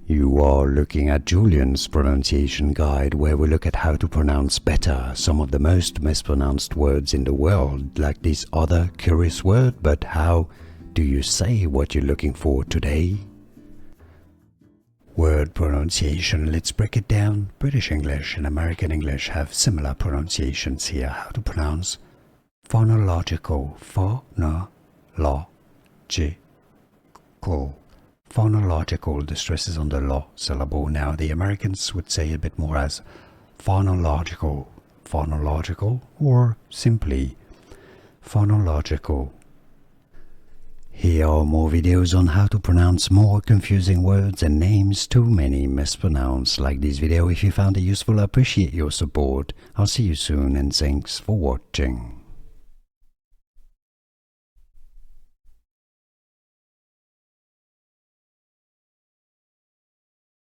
You are looking at Julian's pronunciation guide, where we look at how to pronounce better some of the most mispronounced words in the world, like this other curious word. But how do you say what you're looking for today? Word pronunciation, let's break it down. British English and American English have similar pronunciations here. How to pronounce phonological, phonological, the stress is on the lo syllable. Now the Americans would say a bit more as phonological, or simply phonological. Here are more videos on how to pronounce more confusing words and names too many mispronounced. Like this video if you found it useful. I appreciate your support. I'll see you soon and thanks for watching.